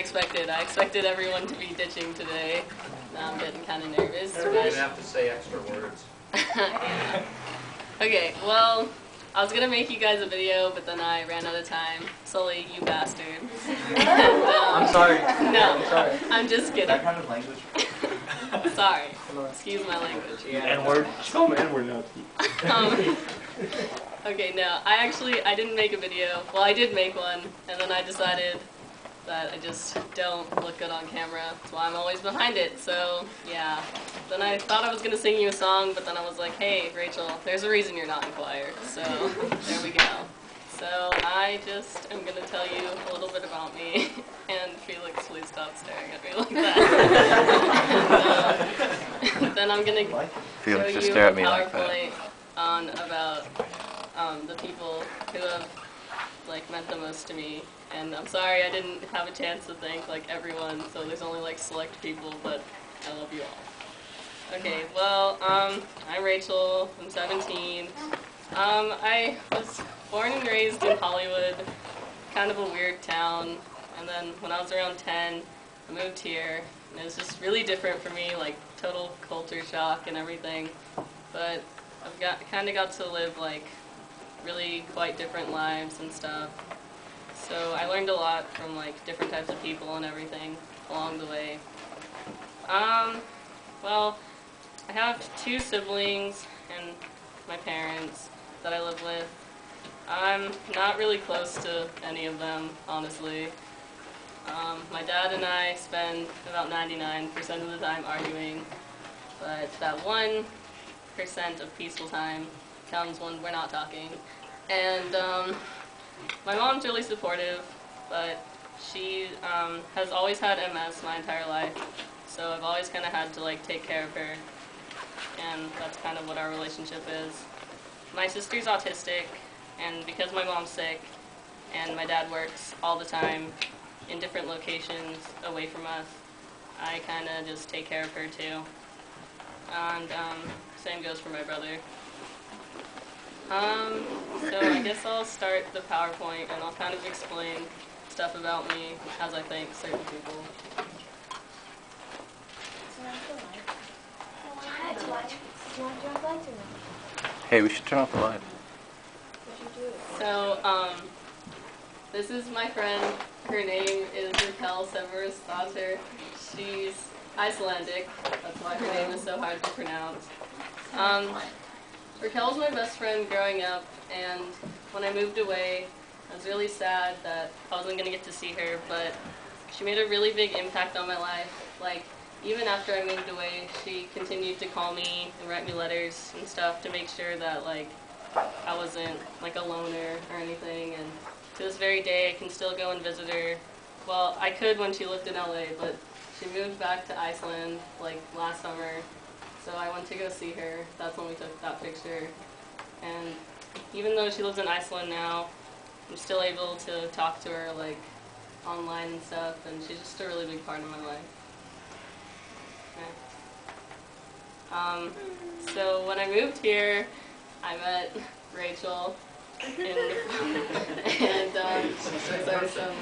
expected. I expected everyone to be ditching today. Now I'm getting kind of nervous. You're going to have to say extra words. Yeah. Okay, well, I was going to make you guys a video, but then I ran out of time. Sully, you bastard. And, I'm sorry. No, I'm sorry. I'm just kidding. That kind of language. Sorry. Excuse my language. N-word. Just call him N-word now. Okay, no, I didn't make a video. Well, I did make one, and then I decided that I just don't look good on camera. That's why I'm always behind it, so yeah. Then I thought I was going to sing you a song, but then I was like, hey, Rachel, there's a reason you're not in choir. So, there we go. So, I just am going to tell you a little bit about me. And Felix, please stop staring at me like that. And, then I'm going to show you a PowerPoint on about the people who have meant the most to me. And I'm sorry I didn't have a chance to thank everyone, so there's only select people, but I love you all. Okay, well, I'm Rachel, I'm 17. I was born and raised in Hollywood, kind of a weird town, and then when I was around 10, I moved here, and it was just really different for me, total culture shock and everything, but I've kind of got to live really quite different lives and stuff. So I learned a lot from different types of people and everything along the way. Well, I have 2 siblings and my parents that I live with. I'm not really close to any of them, honestly. My dad and I spend about 99% of the time arguing, but that 1% of peaceful time comes when we're not talking. And my mom's really supportive, but she has always had MS my entire life, so I've always kind of had to take care of her, and that's kind of what our relationship is. My sister's autistic, and because my mom's sick, and my dad works all the time in different locations away from us, I kind of just take care of her too. And same goes for my brother. So I guess I'll start the PowerPoint and I'll kind of explain stuff about me as I think certain people. Hey, we should turn off the light. So, this is my friend. Her name is Raquel Severusdottir. She's Icelandic. That's why her name is so hard to pronounce. Raquel was my best friend growing up, and when I moved away, I was really sad that I wasn't going to get to see her, but she made a really big impact on my life. Even after I moved away, she continued to call me and write me letters and stuff to make sure that, I wasn't, a loner or anything, and to this very day, I can still go and visit her. Well, I could when she lived in LA, but she moved back to Iceland, last summer. So I went to go see her. That's when we took that picture. And even though she lives in Iceland now, I'm still able to talk to her online and stuff, and she's just a really big part of my life. Okay. So when I moved here, I met Rachel, and these are some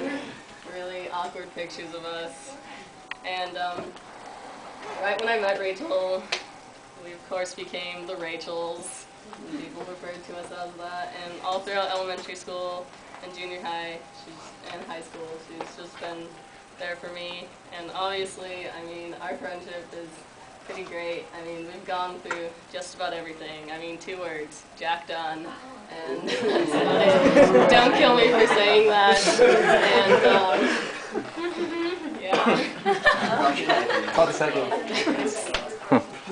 really awkward pictures of us. And right when I met Rachel, we of course became the Rachels. People referred to us as that. And all throughout elementary school and junior high and high school, she's just been there for me. And obviously, our friendship is pretty great. We've gone through just about everything. 2 words, Jack Dunn. And that's about it. Don't kill me for saying that. And, yeah. Call the second.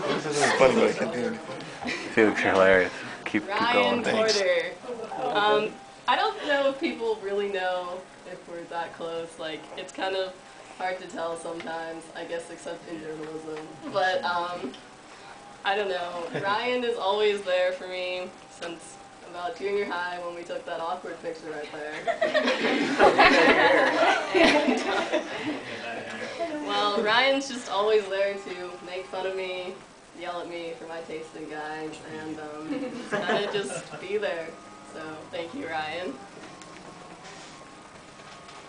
This isn't funny, but I can't do anything. Felix, you're hilarious. Keep going, thanks. Porter. I don't know if people really know if we're that close. It's kind of hard to tell sometimes, I guess, except in journalism. But, I don't know. Ryan is always there for me since about junior high when we took that awkward picture right there. And, well, Ryan's just always there to make fun of me, yell at me for my taste in guys, and kind of just be there. So, thank you, Ryan.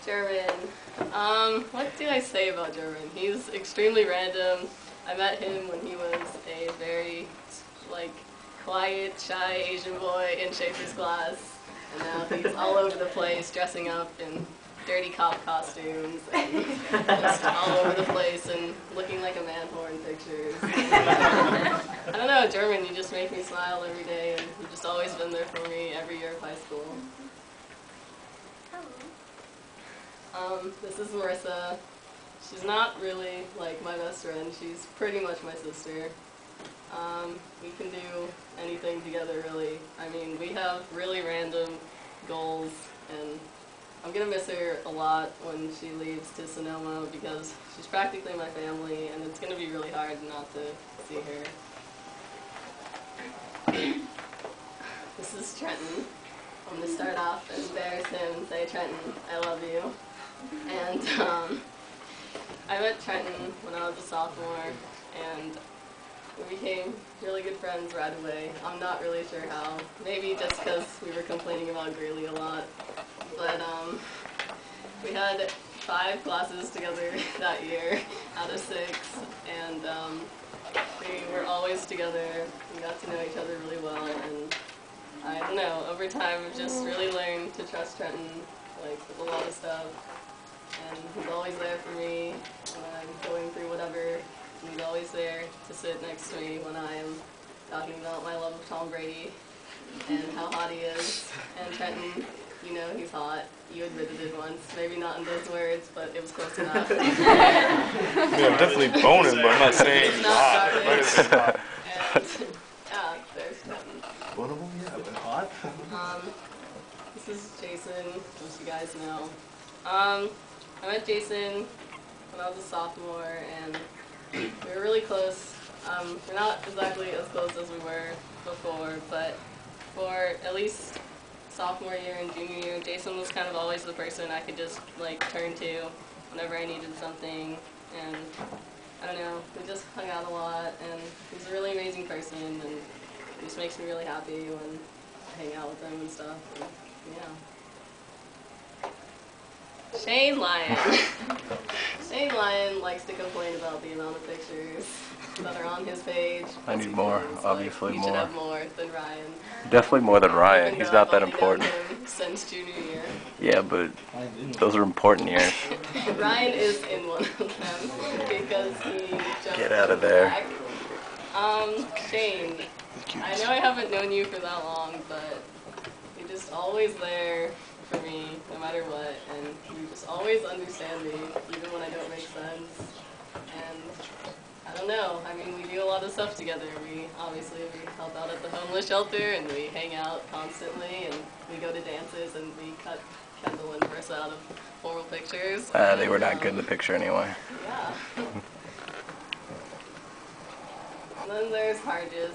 German. What do I say about German? He's extremely random. I met him when he was a very, like, quiet, shy Asian boy in Schaefer's class. And now he's all over the place, dressing up in dirty cop costumes, and just all over the place, and looking like a man-whore in pictures. I don't know, German, you just make me smile every day, and you've just always been there for me every year of high school. This is Marissa. She's not really like my best friend. She's pretty much my sister. We can do anything together, really. I mean, we have really random goals, and I'm gonna miss her a lot when she leaves to Sonoma because she's practically my family, and it's gonna be really hard not to see her. This is Trenton. I'm gonna start off and embarrass him and say, Trenton, I love you. And I met Trenton when I was a sophomore, and we became really good friends right away. I'm not really sure how. Maybe just because we were complaining about Greeley a lot. But we had 5 classes together that year out of 6, and we were always together. We got to know each other really well, and I don't know, over time I've just really learned to trust Trenton, like, with a lot of stuff. And he's always there for me when I'm going through whatever. He's always there to sit next to me when I am talking about my love of Tom Brady and how hot he is. And Trenton, you know he's hot. You admitted it once. Maybe not in those words, but it was close enough. I mean, I'm definitely boning, but I'm not saying It's he's not hot. garbage. And, yeah, there's Trenton. Bonable? Yeah, but hot? This is Jason, which you guys know. I met Jason when I was a sophomore, and we were really close. We're not exactly as close as we were before, but for at least sophomore year and junior year, Jason was kind of always the person I could just like turn to whenever I needed something. And I don't know, we just hung out a lot, and he's a really amazing person, and he just makes me really happy when I hang out with him and stuff. And, yeah. Shane Lyon. Shane Lyon likes to complain about the amount of pictures that are on his page. I need more, Like, obviously he more. should have more than Ryan. Definitely more than Ryan. Even He's though not that I've only known important. him since junior year. Yeah, but those are important years. Ryan is in one of them because he jumped Get out of there. back. Shane, I know I haven't known you for that long, but you're just always there for me, no matter what, and you just always understand me, even when I don't make sense. And I don't know, I mean, we do a lot of stuff together. We help out at the homeless shelter, and we hang out constantly, and we go to dances, and we cut Kendall and Marissa out of formal pictures. They were not good in the picture anyway. Yeah. And then there's Hargis.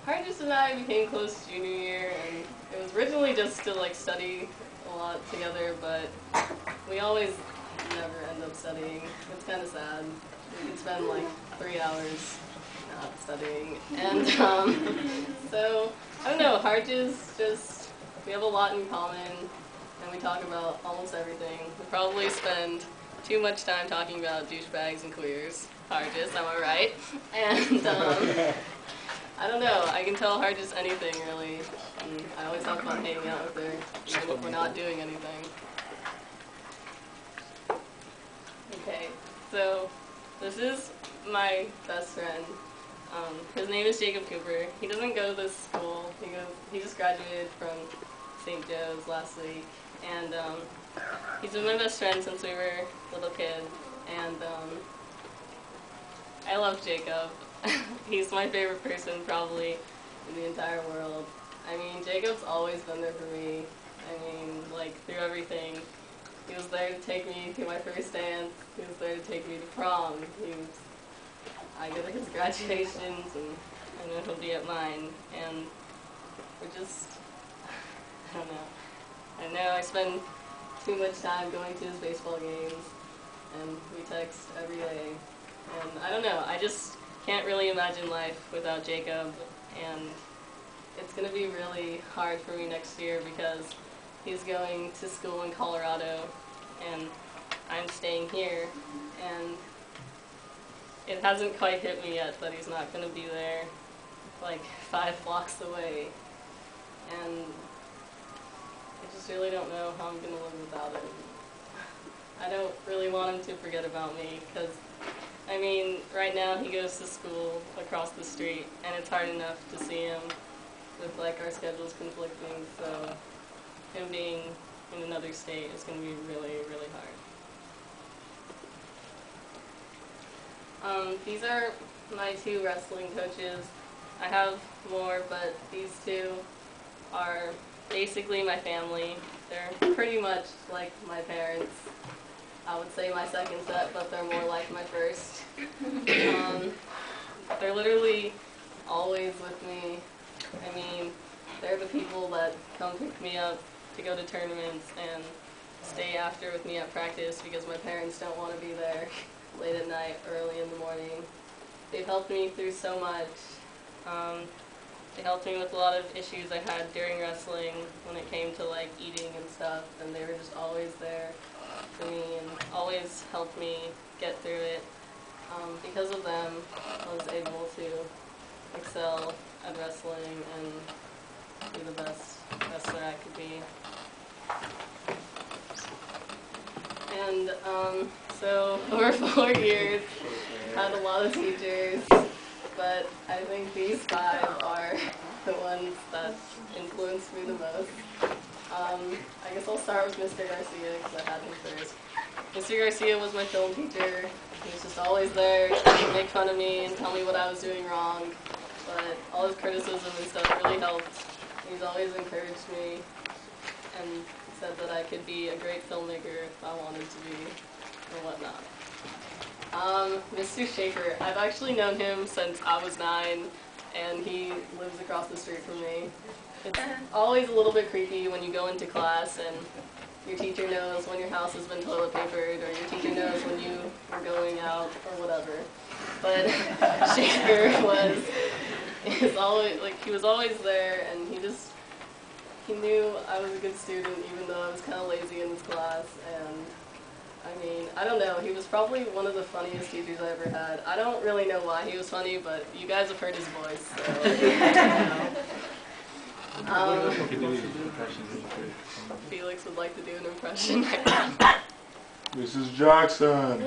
Hargis and I became close junior year, and it was originally just to like study a lot together, but we always never end up studying. It's kind of sad. We could spend like 3 hours not studying, and so I don't know. Hargis just we have a lot in common, and we talk about almost everything. We probably spend too much time talking about douchebags and queers. Hargis, am I right? And I don't know, I can tell Hargis anything really. And I always have fun hanging out with her, even if we're not doing anything. Okay, so this is my best friend. His name is Jacob Cooper. He doesn't go to this school. He just graduated from St. Joe's last week. And he's been my best friend since we were little kids. And I love Jacob. He's my favorite person probably in the entire world. I mean, Jacob's always been there for me. I mean, like, through everything. He was there to take me to my first dance. He was there to take me to prom. I go to his graduations, and I know he'll be at mine. And we're just, I don't know. I know I spend too much time going to his baseball games, and we text every day. And I don't know, I just can't really imagine life without Jacob, and it's going to be really hard for me next year because he's going to school in Colorado, and I'm staying here, and it hasn't quite hit me yet that he's not going to be there, like 5 blocks away, and I just really don't know how I'm going to live without him. I don't really want him to forget about me, because, I mean, right now he goes to school across the street, and it's hard enough to see him with, like, our schedules conflicting, so him being in another state is going to be really, really hard. These are my 2 wrestling coaches. I have more, but these 2 are basically my family. They're pretty much like my parents. I would say my second set, but they're more like my first. They're literally always with me. I mean, they're the people that come pick me up to go to tournaments and stay after with me at practice because my parents don't want to be there late at night, early in the morning. They've helped me through so much. They helped me with a lot of issues I had during wrestling when it came to like eating and stuff, and they were just always there for me and always helped me get through it. Because of them, I was able to excel at wrestling and be the best wrestler I could be. And so over 4 years, had a lot of teachers, but I think these 5 are the ones that influenced me the most. I guess I'll start with Mr. Garcia because I had him first. Mr. Garcia was my film teacher. He was just always there to make fun of me and tell me what I was doing wrong, but all his criticism and stuff really helped. He's always encouraged me and said that I could be a great filmmaker if I wanted to be, or whatnot. Mr. Schaefer, I've actually known him since I was 9, and he lives across the street from me. It's always a little bit creepy when you go into class and your teacher knows when your house has been toilet papered, or your teacher knows when you are going out, or whatever. But Schaefer he was always there, and he knew I was a good student, even though I was kind of lazy in this class, and I mean, I don't know, he was probably one of the funniest teachers I ever had. I don't really know why he was funny, but you guys have heard his voice, so, you know. Felix would like to do an impression right now. Mrs. Jackson.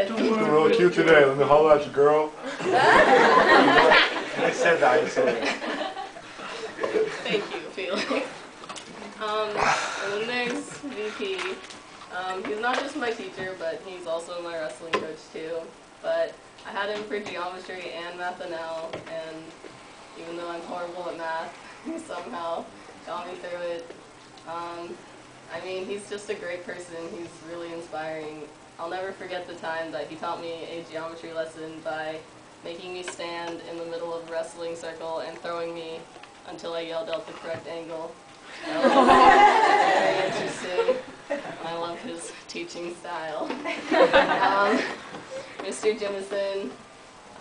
Looking real cute today. Let me holler at you, girl. I said that. Thank you, Felix. And then there's VP. He's not just my teacher, but he's also my wrestling coach too. But I had him for geometry and math NL, and even though I'm horrible at math, he somehow got me through it. I mean, he's just a great person. He's really inspiring. I'll never forget the time that he taught me a geometry lesson by making me stand in the middle of a wrestling circle and throwing me until I yelled out the correct angle. That was very interesting. I love his teaching style. Mr. Jimison,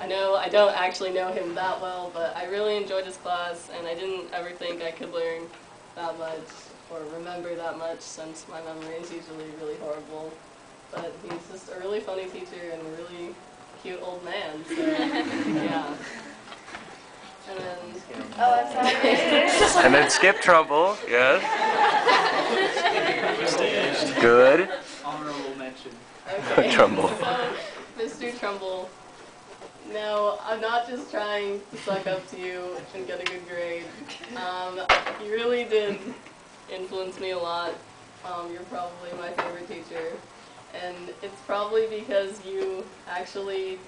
I know I don't actually know him that well, but I really enjoyed his class, and I didn't ever think I could learn that much or remember that much since my memory is usually really horrible. But he's just a really funny teacher and a really cute old man, so yeah. And then, And then Skip Trumbull, yes. Good. Honorable mention. okay. Trumbull. So, Mr. Trumbull, no, I'm not just trying to suck up to you and get a good grade. You really did influence me a lot. You're probably my favorite teacher. And it's probably because you actually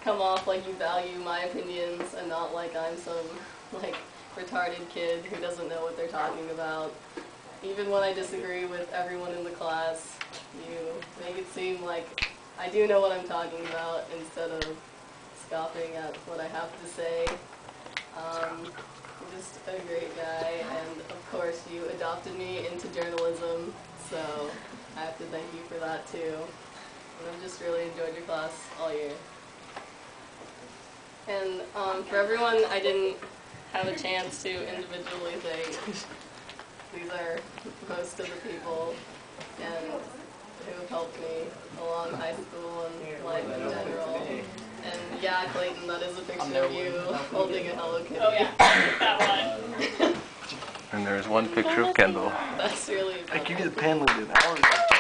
come off like you value my opinions and not like I'm some, like, retarded kid who doesn't know what they're talking about. Even when I disagree with everyone in the class, you make it seem like I do know what I'm talking about instead of scoffing at what I have to say. You're just a great guy, and of course you adopted me into journalism, so I have to thank you for that too. And I've just really enjoyed your class all year. And for everyone I didn't have a chance to individually thank, these are most of the people and who have helped me along high school and life in general. And yeah, Clayton, that is a picture of you holding a Hello Kitty. Oh yeah, that one. And there's one picture of Kendall. That's really I funny. give you the pen with it.